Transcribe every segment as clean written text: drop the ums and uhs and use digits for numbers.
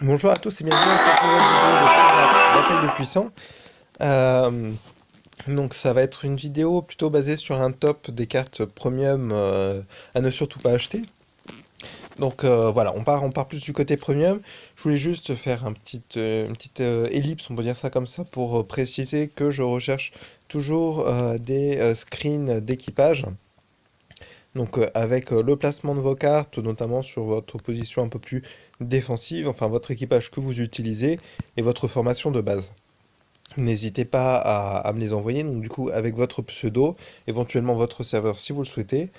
Bonjour à tous et bienvenue dans cette nouvelle vidéo de Pirate Bataille de Puissants. Euh, donc ça va être une vidéo plutôt basée sur un top des cartes premium à ne surtout pas acheter. Donc voilà, on part plus du côté premium. Je voulais juste faire une petite ellipse, on peut dire ça comme ça, pour préciser que je recherche toujours des screens d'équipage. Donc avec le placement de vos cartes, notamment sur votre position un peu plus défensive, enfin votre équipage que vous utilisez et votre formation de base. N'hésitez pas à me les envoyer, donc du coup avec votre pseudo, éventuellement votre serveur si vous le souhaitez.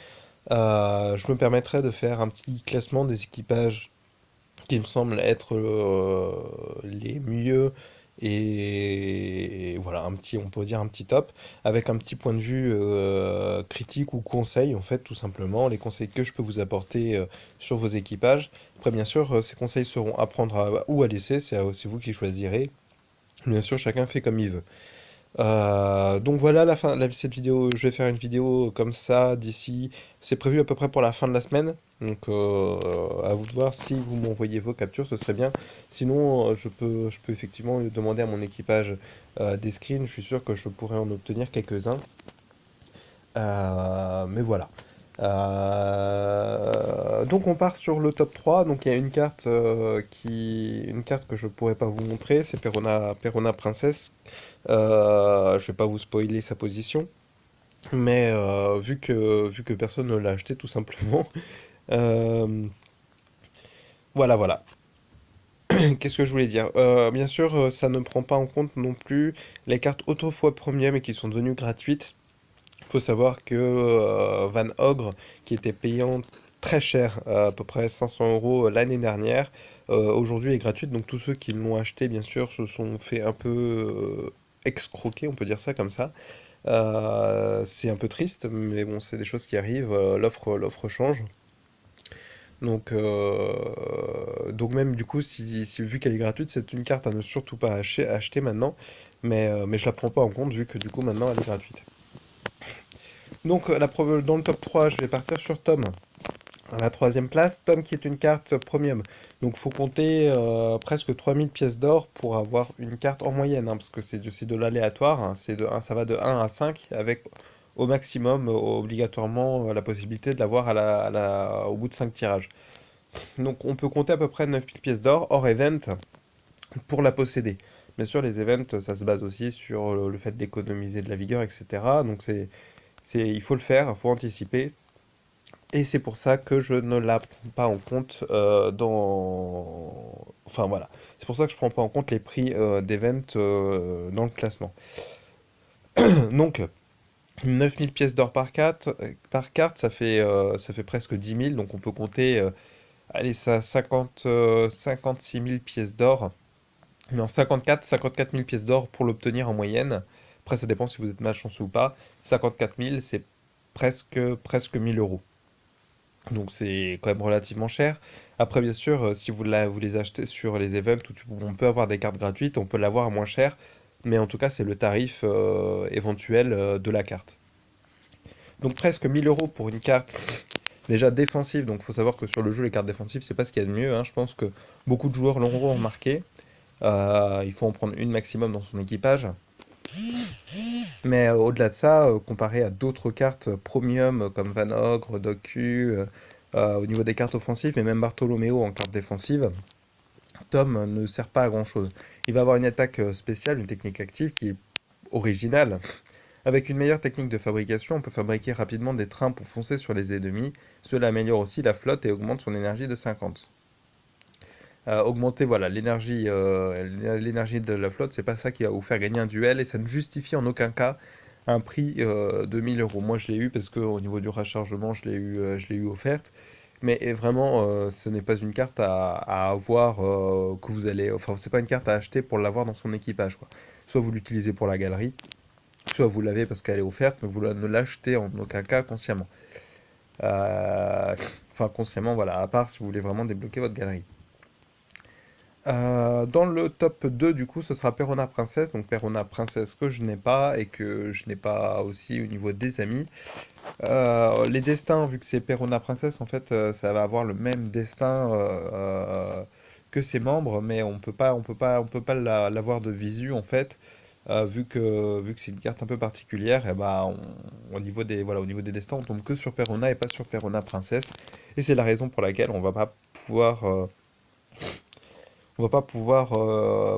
Je me permettrai de faire un petit classement des équipages qui me semblent être les mieux et voilà un petit, on peut dire un petit top avec un petit point de vue critique ou conseil en fait tout simplement les conseils que je peux vous apporter sur vos équipages. Après bien sûr ces conseils seront à prendre ou à laisser, c'est vous qui choisirez. Bien sûr chacun fait comme il veut. Donc voilà la fin de cette vidéo. Je vais faire une vidéo comme ça d'ici. C'est prévu à peu près pour la fin de la semaine. Donc à vous de voir si vous m'envoyez vos captures, ce serait bien. Sinon, je peux effectivement demander à mon équipage des screens. Je suis sûr que je pourrais en obtenir quelques-uns. Mais voilà. Donc on part sur le top 3. Donc il y a une carte que je pourrais pas vous montrer, c'est Perona Princesse. Je vais pas vous spoiler sa position, mais vu que personne ne l'a acheté tout simplement, euh, voilà. Qu'est-ce que je voulais dire? Bien sûr, ça ne prend pas en compte non plus les cartes autrefois premium et qui sont devenues gratuites. Il faut savoir que Van Ogre, qui était payant très cher, à peu près 500 euros l'année dernière, aujourd'hui est gratuite. Donc tous ceux qui l'ont acheté, bien sûr, se sont fait un peu escroquer, on peut dire ça comme ça. C'est un peu triste, mais bon, c'est des choses qui arrivent. L'offre change. Donc même du coup, vu qu'elle est gratuite, c'est une carte à ne surtout pas acheter maintenant. Mais je la prends pas en compte vu que du coup maintenant elle est gratuite. Donc dans le top 3, je vais partir sur Tom. À la troisième place, Tom qui est une carte premium. Donc faut compter presque 3000 pièces d'or pour avoir une carte en moyenne, hein, parce que c'est de l'aléatoire, hein, ça va de 1 à 5 avec au maximum obligatoirement la possibilité de l'avoir au bout de 5 tirages. Donc on peut compter à peu près 9000 pièces d'or hors event pour la posséder. Bien sûr les events ça se base aussi sur le fait d'économiser de la vigueur, etc. Donc il faut le faire, il faut anticiper. Et c'est pour ça que je ne la prends pas en compte Enfin voilà, c'est pour ça que je prends pas en compte les prix d'event dans le classement. Donc, 9000 pièces d'or par carte, ça fait presque 10 000, donc on peut compter, allez, ça 56 000 pièces d'or. Non, 54 000 pièces d'or pour l'obtenir en moyenne. Après, ça dépend si vous êtes malchanceux ou pas. 54 000, c'est presque 1000 euros. Donc c'est quand même relativement cher. Après, bien sûr, si vous les achetez sur les events où on peut avoir des cartes gratuites, on peut l'avoir à moins cher. Mais en tout cas, c'est le tarif éventuel de la carte. Donc presque 1000 euros pour une carte déjà défensive. Donc il faut savoir que sur le jeu, les cartes défensives, c'est pas ce qu'il y a de mieux, hein. Je pense que beaucoup de joueurs l'auront remarqué. Il faut en prendre une maximum dans son équipage. Mais au-delà de ça, comparé à d'autres cartes premium comme Van Ogre, Doku, au niveau des cartes offensives, et même Bartholoméo en carte défensive, Tom ne sert pas à grand-chose. Il va avoir une attaque spéciale, une technique active qui est originale. Avec une meilleure technique de fabrication, on peut fabriquer rapidement des trains pour foncer sur les ennemis. Cela améliore aussi la flotte et augmente son énergie de 50. Augmenter voilà l'énergie de la flotte, c'est pas ça qui va vous faire gagner un duel et ça ne justifie en aucun cas un prix de 1000 euros. Moi je l'ai eu parce que au niveau du rechargement je l'ai eu offerte, mais vraiment ce n'est pas une carte à avoir que vous allez, enfin c'est pas une carte à acheter pour l'avoir dans son équipage quoi. Soit vous l'utilisez pour la galerie, soit vous l'avez parce qu'elle est offerte, mais ne l'achetez en aucun cas consciemment. Euh, Enfin consciemment voilà, à part si vous voulez vraiment débloquer votre galerie. Dans le top 2, du coup, ce sera Perona Princesse. Donc Perona Princesse que je n'ai pas et que je n'ai pas aussi au niveau des amis. Les destins, vu que c'est Perona Princesse, en fait, ça va avoir le même destin que ses membres, mais on peut pas l'avoir de visu en fait, vu que c'est une carte un peu particulière, et bah au niveau des voilà, au niveau des destins, on tombe que sur Perona et pas sur Perona Princesse, et c'est la raison pour laquelle on va pas pouvoir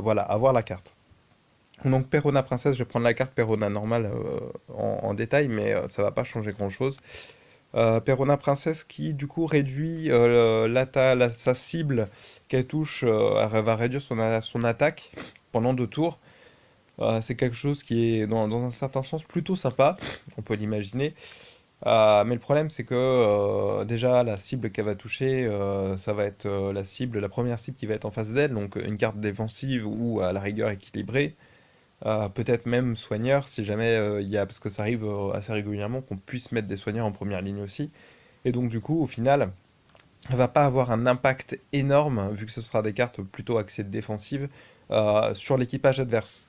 voilà, avoir la carte. Donc Perona Princesse, je vais prendre la carte Perona normale en détail, mais ça va pas changer grand-chose. Perona Princesse qui du coup réduit sa cible qu'elle touche, elle va réduire son attaque pendant 2 tours. C'est quelque chose qui est dans un certain sens plutôt sympa, on peut l'imaginer. Mais le problème c'est que déjà la cible qu'elle va toucher, ça va être la première cible qui va être en face d'elle, donc une carte défensive ou à la rigueur équilibrée. Peut-être même soigneur si jamais il y a, parce que ça arrive assez régulièrement qu'on puisse mettre des soigneurs en première ligne aussi. Et donc du coup, au final, elle va pas avoir un impact énorme, vu que ce sera des cartes plutôt axées défensives, sur l'équipage adverse.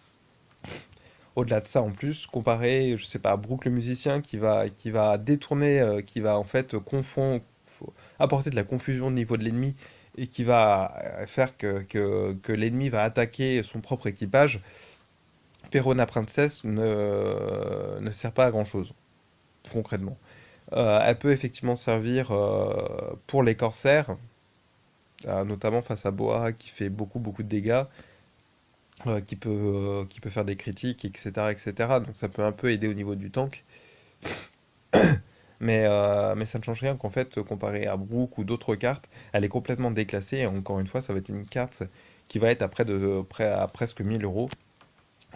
Au-delà de ça, en plus, comparé, je sais pas, à Brooke le musicien qui va détourner, qui va en fait apporter de la confusion au niveau de l'ennemi et qui va faire que l'ennemi va attaquer son propre équipage. Perona Princess ne sert pas à grand-chose, concrètement. Elle peut effectivement servir pour les corsaires, notamment face à Boa qui fait beaucoup beaucoup de dégâts, qui peut faire des critiques, etc., etc. Donc ça peut un peu aider au niveau du tank. Mais ça ne change rien qu'en fait, comparé à Brook ou d'autres cartes, elle est complètement déclassée. Et encore une fois, ça va être une carte qui va être près à presque 1000 euros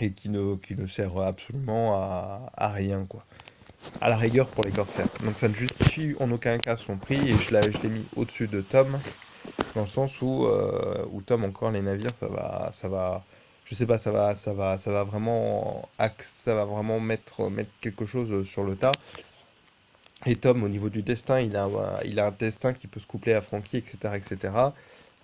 et qui ne sert absolument à rien, quoi. À la rigueur pour les corsaires. Donc ça ne justifie en aucun cas son prix et je l'ai mis au-dessus de Tom, dans le sens où Tom encore les navires, je sais pas, ça va vraiment mettre quelque chose sur le tas. Et Tom, au niveau du destin, il a un destin qui peut se coupler à Frankie, etc., etc.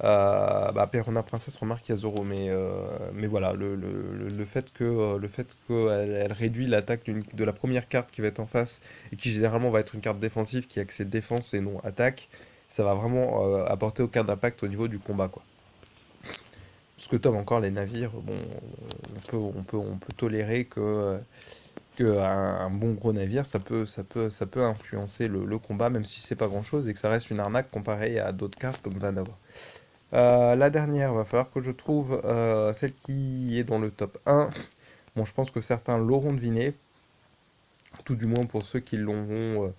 Bah, Perona Princesse remarque qu'il y a Zoro, mais voilà, le fait qu'elle réduit l'attaque de la première carte qui va être en face et qui généralement va être une carte défensive qui accède défense et non attaque, ça va vraiment apporter aucun impact au niveau du combat, quoi. Parce que Tom, encore les navires, bon, on peut tolérer que un bon gros navire, ça peut influencer le combat, même si c'est pas grand-chose et que ça reste une arnaque comparée à d'autres cartes comme Vanova. La dernière, va falloir que je trouve celle qui est dans le top 1. Bon, je pense que certains l'auront deviné, tout du moins pour ceux qui l'auront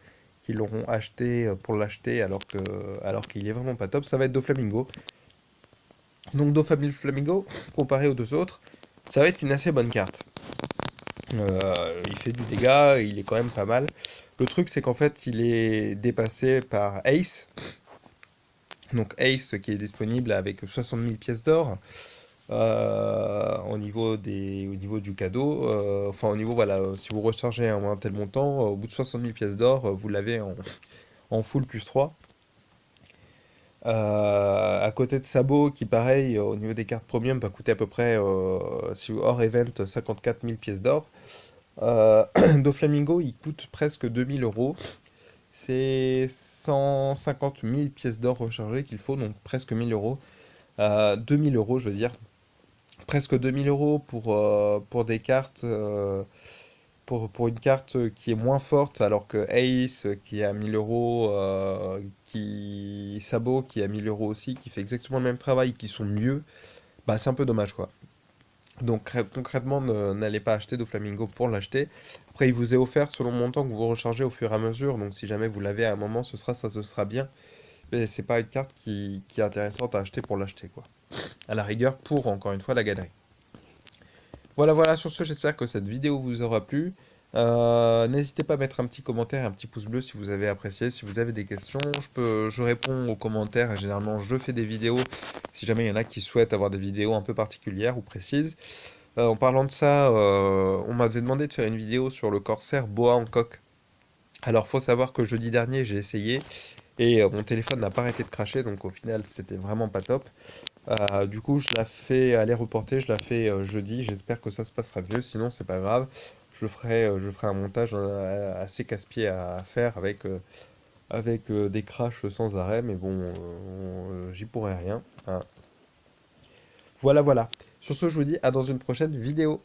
acheté pour l'acheter alors qu'il est vraiment pas top. Ça va être Doflamingo. Donc Doflamingo, comparé aux deux autres, ça va être une assez bonne carte. Il fait du dégât, il est quand même pas mal. Le truc, c'est qu'en fait, il est dépassé par Ace. Donc Ace qui est disponible avec 60 000 pièces d'or. Au niveau du cadeau, enfin au niveau, voilà, si vous rechargez un tel montant, au bout de 60 000 pièces d'or, vous l'avez en full plus 3. À côté de Sabot, qui pareil, au niveau des cartes premium, va coûter à peu près, si hors event, 54 000 pièces d'or. Doflamingo, il coûte presque 2000 euros. C'est 150 000 pièces d'or rechargées qu'il faut, donc presque 1000 euros. 2000 euros, je veux dire. Presque 2000 euros pour des cartes, pour une carte qui est moins forte, alors que Ace qui est à 1000 euros, Sabot qui est à 1000 euros aussi, qui fait exactement le même travail, qui sont mieux, bah c'est un peu dommage, quoi. Donc concrètement, n'allez pas acheter Doflamingo pour l'acheter. Après, il vous est offert selon le montant que vous rechargez au fur et à mesure. Donc si jamais vous l'avez à un moment, ce sera bien. Mais c'est pas une carte qui est intéressante à acheter pour l'acheter, quoi. À la rigueur, pour encore une fois la galerie. Voilà, voilà, sur ce, j'espère que cette vidéo vous aura plu. N'hésitez pas à mettre un petit commentaire, un petit pouce bleu si vous avez apprécié, si vous avez des questions. Je réponds aux commentaires et généralement je fais des vidéos si jamais il y en a qui souhaitent avoir des vidéos un peu particulières ou précises. En parlant de ça, on m'avait demandé de faire une vidéo sur le Corsair Boa Hancock. Alors, faut savoir que jeudi dernier, j'ai essayé et mon téléphone n'a pas arrêté de cracher, donc au final, c'était vraiment pas top. Du coup, je la fais aller reporter, je la fais jeudi. J'espère que ça se passera mieux. Sinon, c'est pas grave. Je ferai un montage assez casse-pied à faire avec des crashs sans arrêt. Mais bon, j'y pourrai rien, hein. Voilà, voilà. Sur ce, je vous dis à dans une prochaine vidéo.